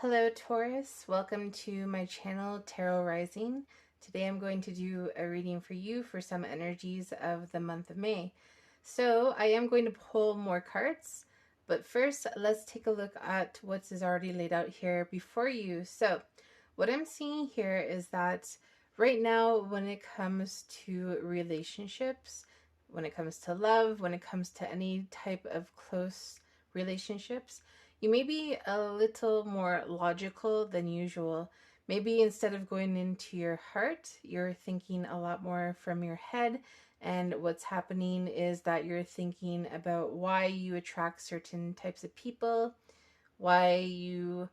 Hello Taurus, welcome to my channel Tarot Rising. Today I'm going to do a reading for you for some energies of the month of May. So I am going to pull more cards, but first let's take a look at what is already laid out here before you. So what I'm seeing here is that right now when it comes to relationships, when it comes to love, when it comes to any type of close relationships, you may be a little more logical than usual. Maybe instead of going into your heart, you're thinking a lot more from your head. And what's happening is that you're thinking about why you attract certain types of people, why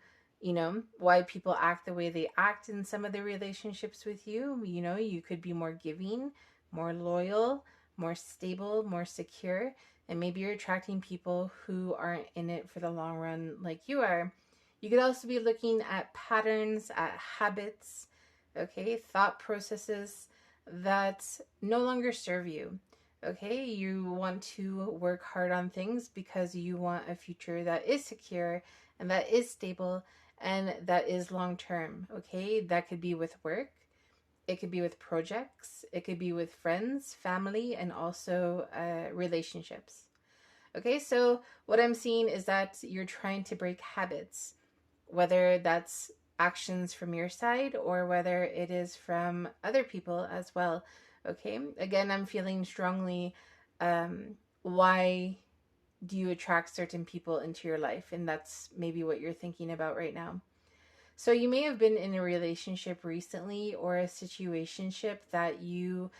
why people act the way they act in some of the relationships with you. You could be more giving, more loyal, more stable, more secure. And maybe you're attracting people who aren't in it for the long run like you are. You could also be looking at patterns, at habits, okay, thought processes that no longer serve you. Okay, you want to work hard on things because you want a future that is secure and that is stable and that is long term. Okay, that could be with work, it could be with projects, it could be with friends, family, and also relationships. Okay, so what I'm seeing is that you're trying to break habits, whether that's actions from your side or whether it is from other people as well. Okay, again, I'm feeling strongly why do you attract certain people into your life? And that's maybe what you're thinking about right now. So you may have been in a relationship recently or a situationship that you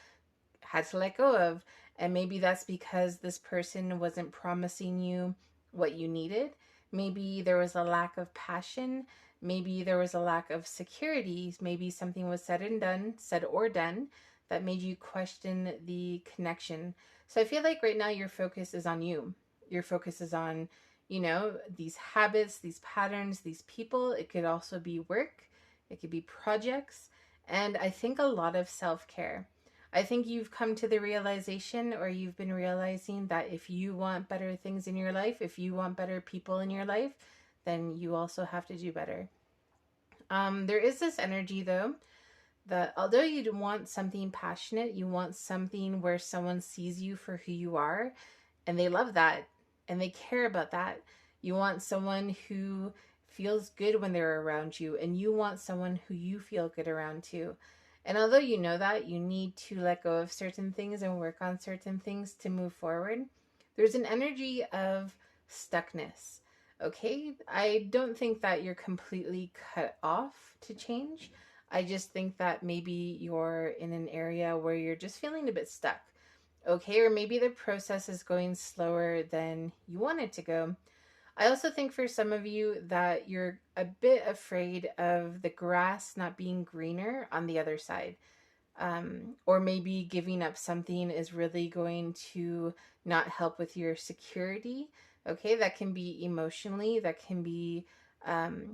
had to let go of. And maybe that's because this person wasn't promising you what you needed. Maybe there was a lack of passion. Maybe there was a lack of security. Maybe something was said or done that made you question the connection. So I feel like right now your focus is on you. Your focus is on, these habits, these patterns, these people. It could also be work. It could be projects. And I think a lot of self-care. I think you've come to the realization, or you've been realizing, that if you want better things in your life, if you want better people in your life, then you also have to do better. There is this energy though, that although you want something passionate, you want something where someone sees you for who you are and they love that and they care about that. You want someone who feels good when they're around you, and you want someone who you feel good around too. And although you know that, you need to let go of certain things and work on certain things to move forward. There's an energy of stuckness. Okay, I don't think that you're completely cut off to change. I just think that maybe you're in an area where you're just feeling a bit stuck. Okay, or maybe the process is going slower than you want it to go. I also think for some of you that you're a bit afraid of the grass not being greener on the other side. Or maybe giving up something is really going to not help with your security. Okay, that can be emotionally, that can be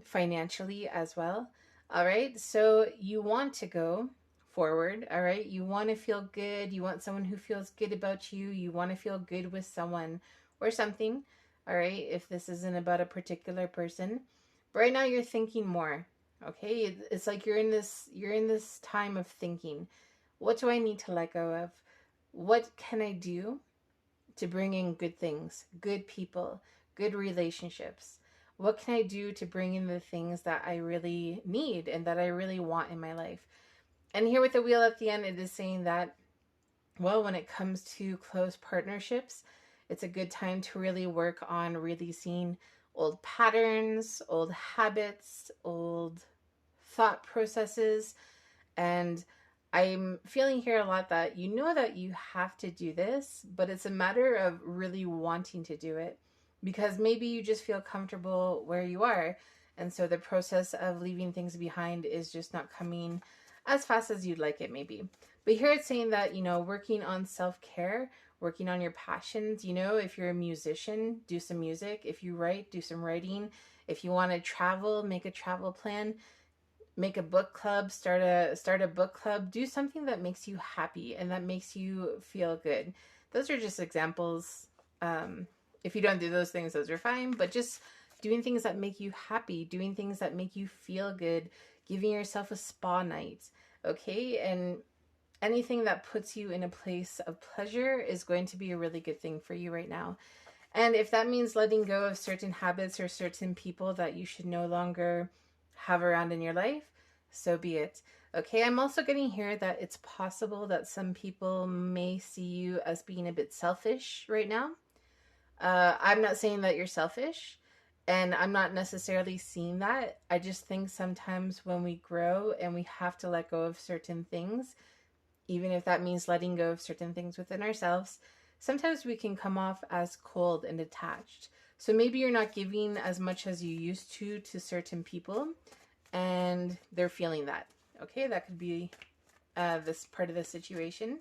financially as well. All right, so you want to go forward. All right, you want to feel good. You want someone who feels good about you. You want to feel good with someone or something. All right, if this isn't about a particular person, but right now you're thinking more. Okay, it's like you're in this time of thinking, what do I need to let go of? What can I do to bring in good things, good people, good relationships? What can I do to bring in the things that I really need and that I really want in my life? And here with the wheel at the end, it is saying that, well, when it comes to close partnerships, it's a good time to really work on releasing old patterns, old habits, old thought processes. And I'm feeling here a lot that you know that you have to do this, but it's a matter of really wanting to do it, because maybe you just feel comfortable where you are. And so the process of leaving things behind is just not coming as fast as you'd like it, maybe. But here it's saying that, working on self-care, working on your passions, if you're a musician, do some music. If you write, do some writing. If you want to travel, make a travel plan. Make a book club, start a book club, do something that makes you happy and that makes you feel good. Those are just examples. If you don't do those things, those are fine, but just doing things that make you happy, doing things that make you feel good, giving yourself a spa night, okay? And anything that puts you in a place of pleasure is going to be a really good thing for you right now. And if that means letting go of certain habits or certain people that you should no longer have around in your life, so be it. Okay, I'm also getting here that it's possible that some people may see you as being a bit selfish right now. I'm not saying that you're selfish, and I'm not necessarily seeing that. I just think sometimes when we grow and we have to let go of certain things, even if that means letting go of certain things within ourselves, sometimes we can come off as cold and detached. So maybe you're not giving as much as you used to certain people, and they're feeling that. Okay, that could be this part of the situation.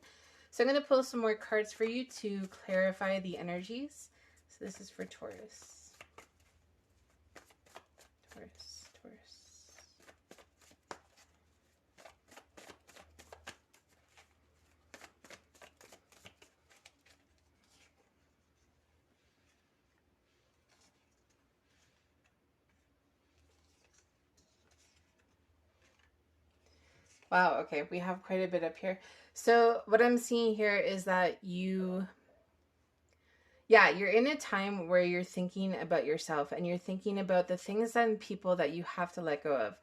So I'm going to pull some more cards for you to clarify the energies. So this is for Taurus. Taurus, Taurus. Wow, okay, we have quite a bit up here. So what I'm seeing here is that you're in a time where you're thinking about yourself and you're thinking about the things and people that you have to let go of.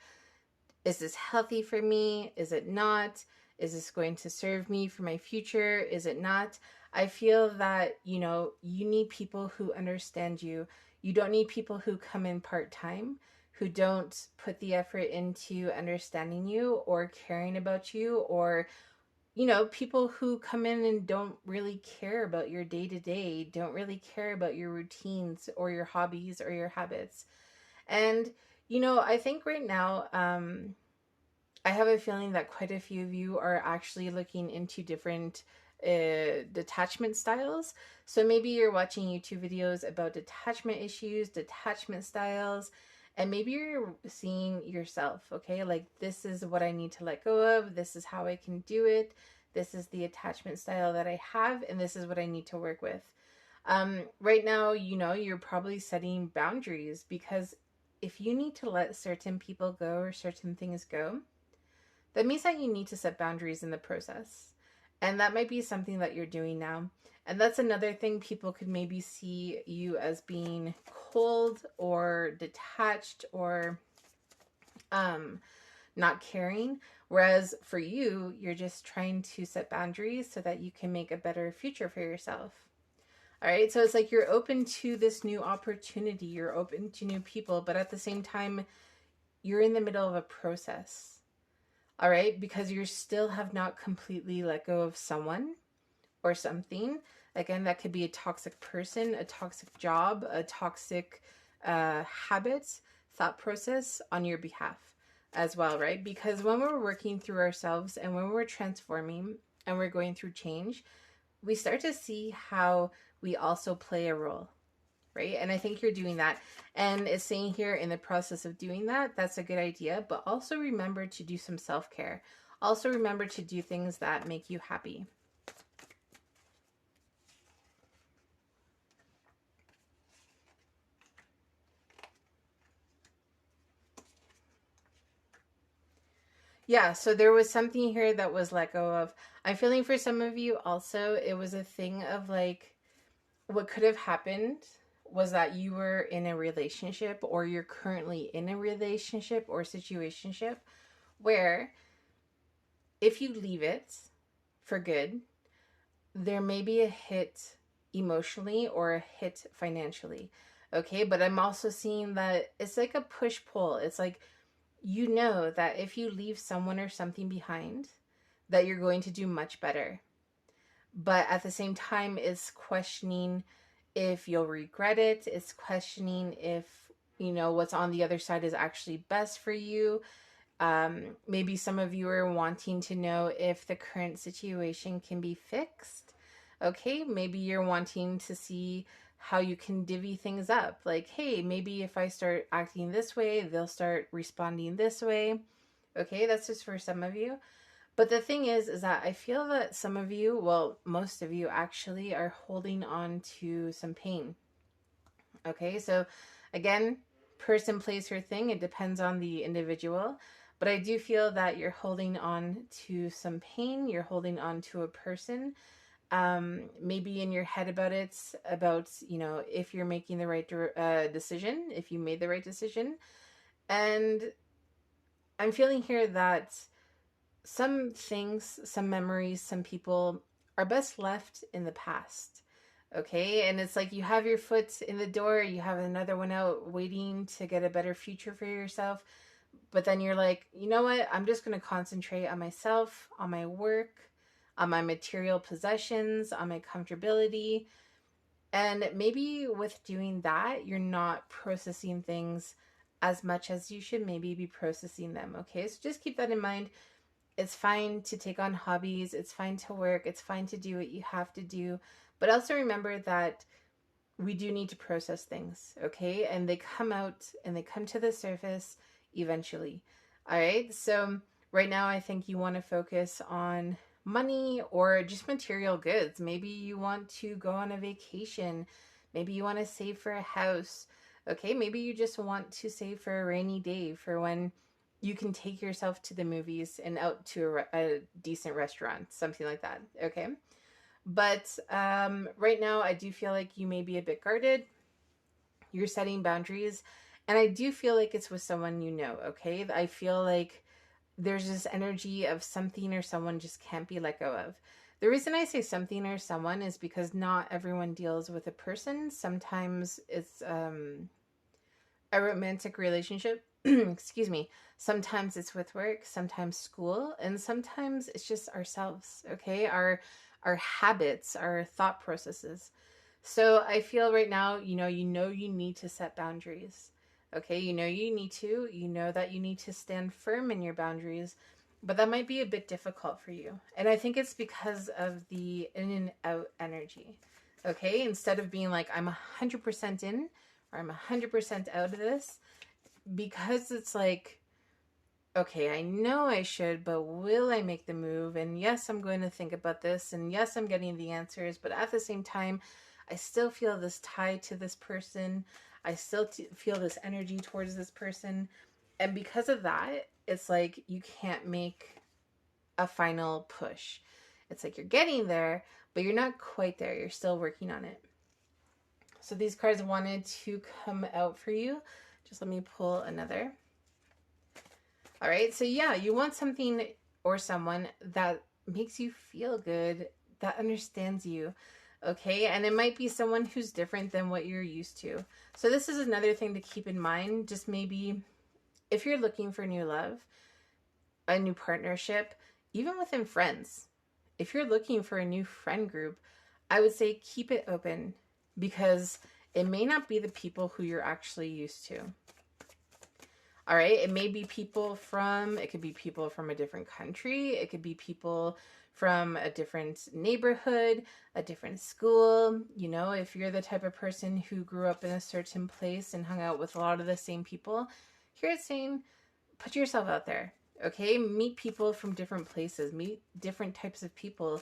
Is this healthy for me? Is it not? Is this going to serve me for my future? Is it not? I feel that, you need people who understand you. You don't need people who come in part-time, who don't put the effort into understanding you or caring about you, or people who come in and don't really care about your day to day, don't really care about your routines or your hobbies or your habits. And, I think right now, I have a feeling that quite a few of you are actually looking into different detachment styles. So maybe you're watching YouTube videos about detachment issues, detachment styles, and maybe you're seeing yourself, okay? Like, this is what I need to let go of. This is how I can do it. This is the attachment style that I have, and this is what I need to work with. Right now, you're probably setting boundaries, because if you need to let certain people go or certain things go, that means that you need to set boundaries in the process. And that might be something that you're doing now. And that's another thing. People could maybe see you as being cold or detached or not caring. Whereas for you, you're just trying to set boundaries so that you can make a better future for yourself. All right. So it's like you're open to this new opportunity. You're open to new people. But at the same time, you're in the middle of a process. All right. Because you still have not completely let go of someone or something. Again, that could be a toxic person, a toxic job, a toxic habit, thought process on your behalf as well, right? Because when we're working through ourselves and when we're transforming and we're going through change, we start to see how we also play a role, right? And I think you're doing that. And it's saying here, in the process of doing that, that's a good idea. But also remember to do some self-care. Also remember to do things that make you happy. Yeah, so there was something here that was let go of. I'm feeling for some of you also, it was a thing of like, what could have happened was that you were in a relationship, or you're currently in a relationship or situationship where if you leave it for good, there may be a hit emotionally or a hit financially. Okay, but I'm also seeing that it's like a push-pull. It's like, that if you leave someone or something behind, that you're going to do much better. But at the same time, it's questioning if you'll regret it. It's questioning if, what's on the other side is actually best for you. Maybe some of you are wanting to know if the current situation can be fixed. Okay, maybe you're wanting to see how you can divvy things up. Like, hey, maybe if I start acting this way, they'll start responding this way. Okay, that's just for some of you. But the thing is that I feel that some of you, well, most of you actually, are holding on to some pain. Okay, so Again, person, place, or thing. It depends on the individual. But I do feel that you're holding on to some pain. You're holding on to a person. Maybe in your head about it, about, if you're making the right decision, if you made the right decision. And I'm feeling here that some things, some memories, some people are best left in the past. Okay. And it's like you have your foot in the door, you have another one out waiting to get a better future for yourself. But then you're like, you know what? I'm just going to concentrate on myself, on my work, on my material possessions, on my comfortability. And maybe with doing that, you're not processing things as much as you should maybe be processing them. Okay. So just keep that in mind. It's fine to take on hobbies. It's fine to work. It's fine to do what you have to do. But also remember that we do need to process things, okay? And they come out and they come to the surface eventually. All right. So right now, I think you want to focus on money or just material goods. Maybe you want to go on a vacation. Maybe you want to save for a house. Okay. Maybe you just want to save for a rainy day, for when you can take yourself to the movies and out to a decent restaurant, something like that. Okay. But right now, I do feel like you may be a bit guarded. You're setting boundaries. And I do feel like it's with someone you know, okay? I feel like there's this energy of something or someone just can't be let go of. The reason I say something or someone is because not everyone deals with a person. Sometimes it's a romantic relationship. Excuse me. Sometimes it's with work, sometimes school, and sometimes it's just ourselves, okay? Our habits, our thought processes. So I feel right now, you need to set boundaries. Okay, you know that you need to stand firm in your boundaries, but that might be a bit difficult for you. And I think it's because of the in and out energy. Okay, instead of being like, I'm 100% in or I'm 100% out of this, because it's like, okay, I know I should, but will I make the move? And yes, I'm going to think about this. And yes, I'm getting the answers. But at the same time, I still feel this tie to this person. I still feel this energy towards this person. And because of that, it's like you can't make a final push. It's like you're getting there, but you're not quite there. You're still working on it. So these cards wanted to come out for you. Just let me pull another. All right. So yeah, you want something or someone that makes you feel good, that understands you. Okay. And it might be someone who's different than what you're used to. So this is another thing to keep in mind. Just maybe if you're looking for new love, a new partnership, even within friends, if you're looking for a new friend group, I would say keep it open, because it may not be the people who you're actually used to. All right. It could be people from a different country. It could be people from a different neighborhood, a different school. If you're the type of person who grew up in a certain place and hung out with a lot of the same people, here it's saying, put yourself out there. Okay. Meet people from different places, meet different types of people,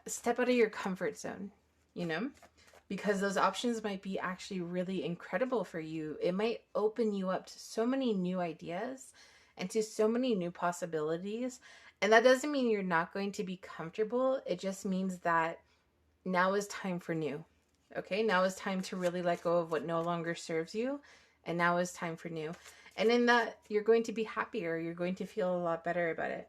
step out of your comfort zone, because those options might be actually really incredible for you. It might open you up to so many new ideas and to so many new possibilities. And that doesn't mean you're not going to be comfortable. It just means that now is time for new. Okay, now is time to really let go of what no longer serves you. And now is time for new. And in that, you're going to be happier. You're going to feel a lot better about it.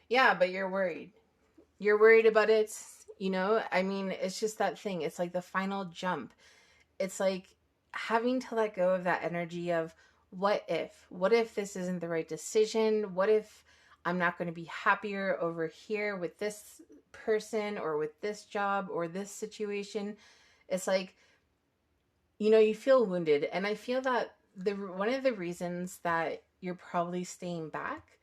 Yeah, but you're worried. You're worried about it. It's just that thing. It's like the final jump. It's like having to let go of that energy of what if? What if this isn't the right decision? What if I'm not going to be happier over here with this person or with this job or this situation? It's like, you feel wounded. And I feel that one of the reasons that you're probably staying back,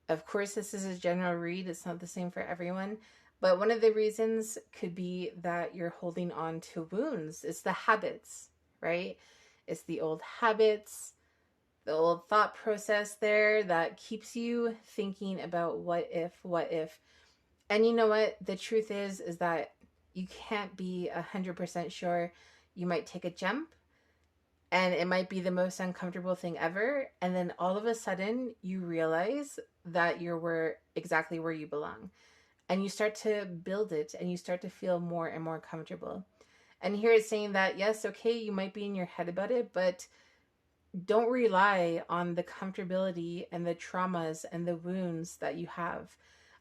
of course, this is a general read, it's not the same for everyone, but one of the reasons could be that you're holding on to wounds. It's the habits, right? It's the old habits, the old thought process there that keeps you thinking about what if, what if. And you know what? The truth is that you can't be 100% sure. You might take a jump and it might be the most uncomfortable thing ever. And then all of a sudden you realize that you're exactly where you belong. And you start to build it and you start to feel more and more comfortable. And here it's saying that, yes, okay, you might be in your head about it, but don't rely on the comfortability and the traumas and the wounds that you have.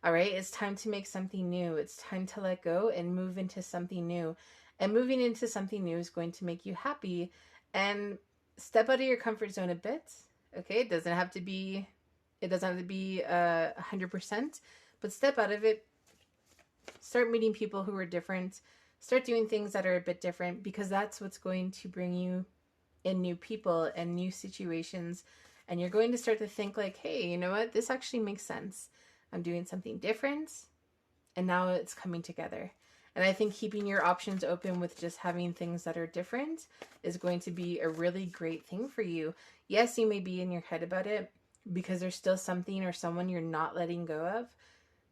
All right, it's time to make something new. It's time to let go and move into something new. And moving into something new is going to make you happy. And step out of your comfort zone a bit. Okay, it doesn't have to be 100%, but step out of it. Start meeting people who are different. Start doing things that are a bit different, because that's what's going to bring you in new people and new situations. And you're going to start to think like, hey, you know what? This actually makes sense. I'm doing something different and now it's coming together. And I think keeping your options open with just having things that are different is going to be a really great thing for you. Yes, you may be in your head about it because there's still something or someone you're not letting go of.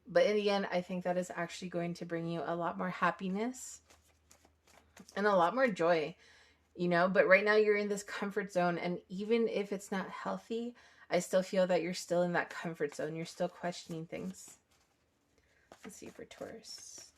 But in the end, I think that is actually going to bring you a lot more happiness and a lot more joy, you know. But right now you're in this comfort zone, and even if it's not healthy, I still feel that you're still in that comfort zone. You're still questioning things. Let's see for Taurus.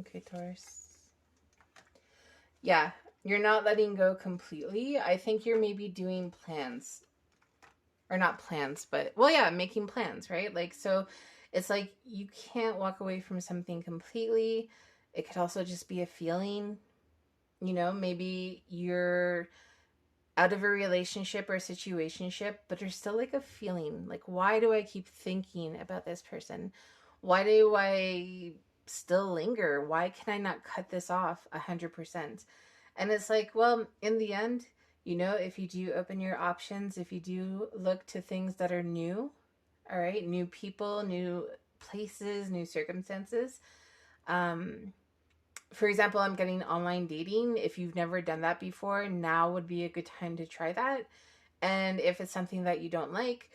Okay, Taurus. Yeah, you're not letting go completely. I think you're maybe doing plans. Or not plans, but, well, yeah, making plans, right? Like, so it's like you can't walk away from something completely. It could also just be a feeling. You know, maybe you're out of a relationship or a situationship, but there's still like a feeling. Like, why do I keep thinking about this person? Why do I still linger? Why can I not cut this off 100%? And it's like, well, in the end, you know, if you do open your options, if you do look to things that are new, all right, new people, new places, new circumstances. For example, I'm getting online dating. If you've never done that before, now would be a good time to try that. And if it's something that you don't like,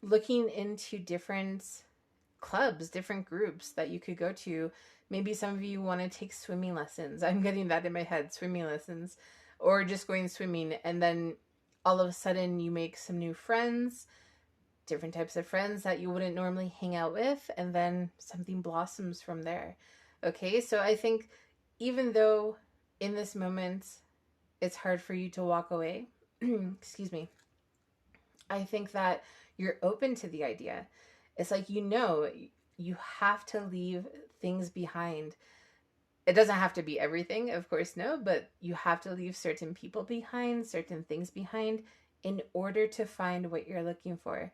looking into different clubs, different groups that you could go to. Maybe some of you want to take swimming lessons. I'm getting that in my head, swimming lessons, or just going swimming. And then all of a sudden you make some new friends, different types of friends that you wouldn't normally hang out with. And then something blossoms from there. Okay, so I think even though in this moment it's hard for you to walk away, excuse me, I think that you're open to the idea. It's like, you know, you have to leave things behind. It doesn't have to be everything, of course, no, but you have to leave certain people behind, certain things behind in order to find what you're looking for.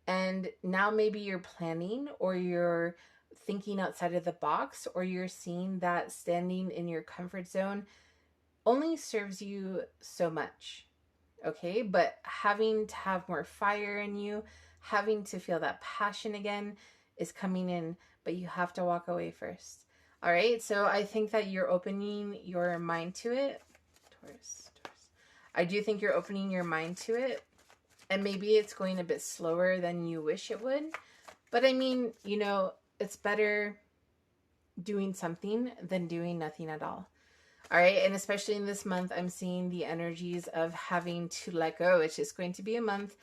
And now maybe you're planning, or you're thinking outside of the box, or you're seeing that standing in your comfort zone only serves you so much. Okay, but having to have more fire in you, having to feel that passion again is coming in, but you have to walk away first. All right, so I think that you're opening your mind to it. Taurus. I do think you're opening your mind to it, and maybe it's going a bit slower than you wish it would. But I mean, you know, it's better doing something than doing nothing at all. All right, and especially in this month, I'm seeing the energies of having to let go. It's just going to be a month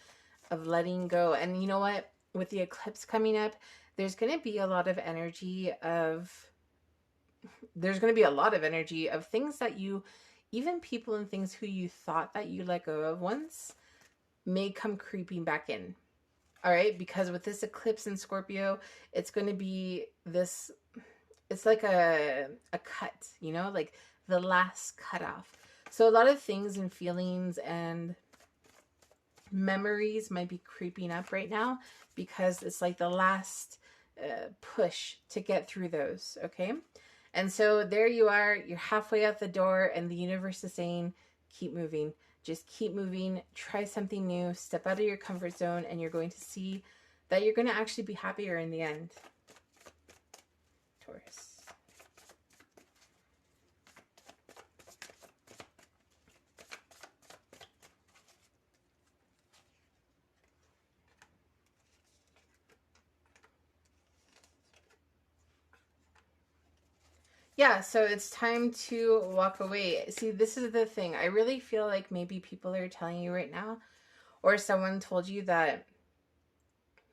of letting go. And you know what? With the eclipse coming up, there's going to be a lot of energy of things that you, even people and things who you thought that you let go of once, may come creeping back in. All right, because with this eclipse in Scorpio, it's going to be this, it's like a cut, you know, like the last cutoff. So a lot of things and feelings and memories might be creeping up right now, because it's like the last push to get through those. Okay, and so there you are, you're halfway out the door, and the universe is saying, keep moving, Just keep moving, try something new, step out of your comfort zone, and you're going to see that you're going to actually be happier in the end. Taurus. Yeah, so it's time to walk away. See, this is the thing. I really feel like maybe people are telling you right now, or someone told you that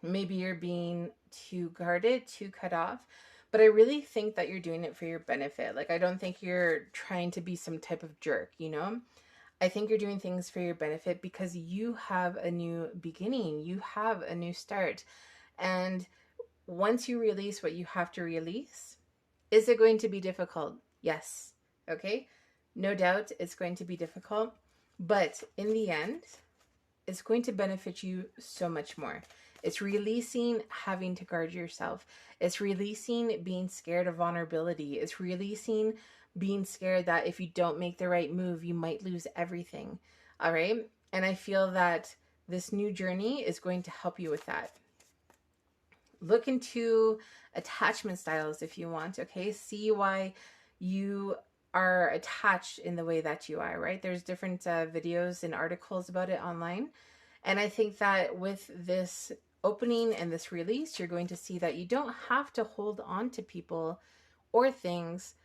maybe you're being too guarded, too cut off. But I really think that you're doing it for your benefit. Like, I don't think you're trying to be some type of jerk, you know? I think you're doing things for your benefit because you have a new beginning, you have a new start. And once you release what you have to release, is it going to be difficult? Yes. Okay. No doubt it's going to be difficult. But in the end, it's going to benefit you so much more. It's releasing having to guard yourself. It's releasing being scared of vulnerability. It's releasing being scared that if you don't make the right move, you might lose everything. All right. And I feel that this new journey is going to help you with that. Look into attachment styles if you want. Okay. See why you are attached in the way that you are, right? There's different videos and articles about it online. And I think that with this opening and this release, you're going to see that you don't have to hold on to people or things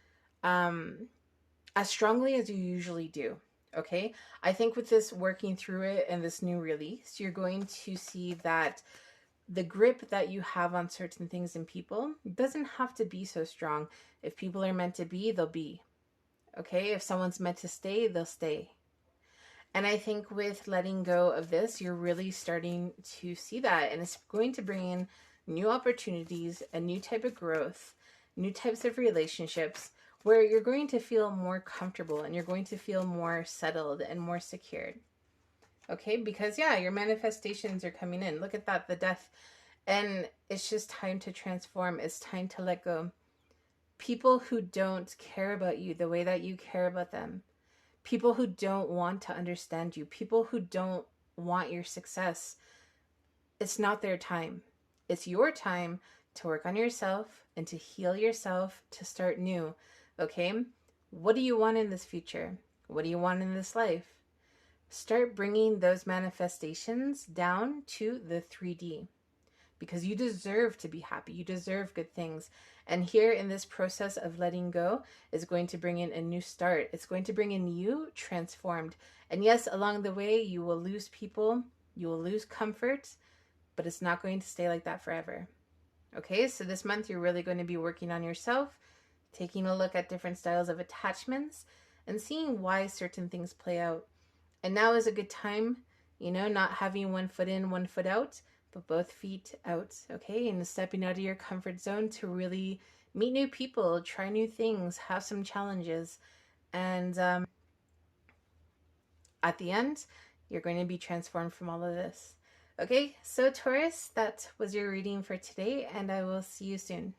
as strongly as you usually do. Okay. I think with this working through it and this new release, you're going to see that the grip that you have on certain things and people doesn't have to be so strong. If people are meant to be, they'll be. Okay. If someone's meant to stay, they'll stay. And I think with letting go of this, you're really starting to see that. And it's going to bring in new opportunities, a new type of growth, new types of relationships where you're going to feel more comfortable and you're going to feel more settled and more secured. Okay, because yeah, your manifestations are coming in. Look at that, the death. And it's just time to transform. It's time to let go. People who don't care about you the way that you care about them. People who don't want to understand you. People who don't want your success. It's not their time. It's your time to work on yourself and to heal yourself, to start new. Okay? What do you want in this future? What do you want in this life? Start bringing those manifestations down to the 3D because you deserve to be happy. You deserve good things. And here in this process of letting go is going to bring in a new start. It's going to bring in you transformed. And yes, along the way, you will lose people, you will lose comfort, but it's not going to stay like that forever. Okay, so this month you're really going to be working on yourself, taking a look at different styles of attachments and seeing why certain things play out. And now is a good time, you know, not having one foot in, one foot out, but both feet out, okay? And stepping out of your comfort zone to really meet new people, try new things, have some challenges. And at the end, you're going to be transformed from all of this. Okay, so Taurus, that was your reading for today, and I will see you soon.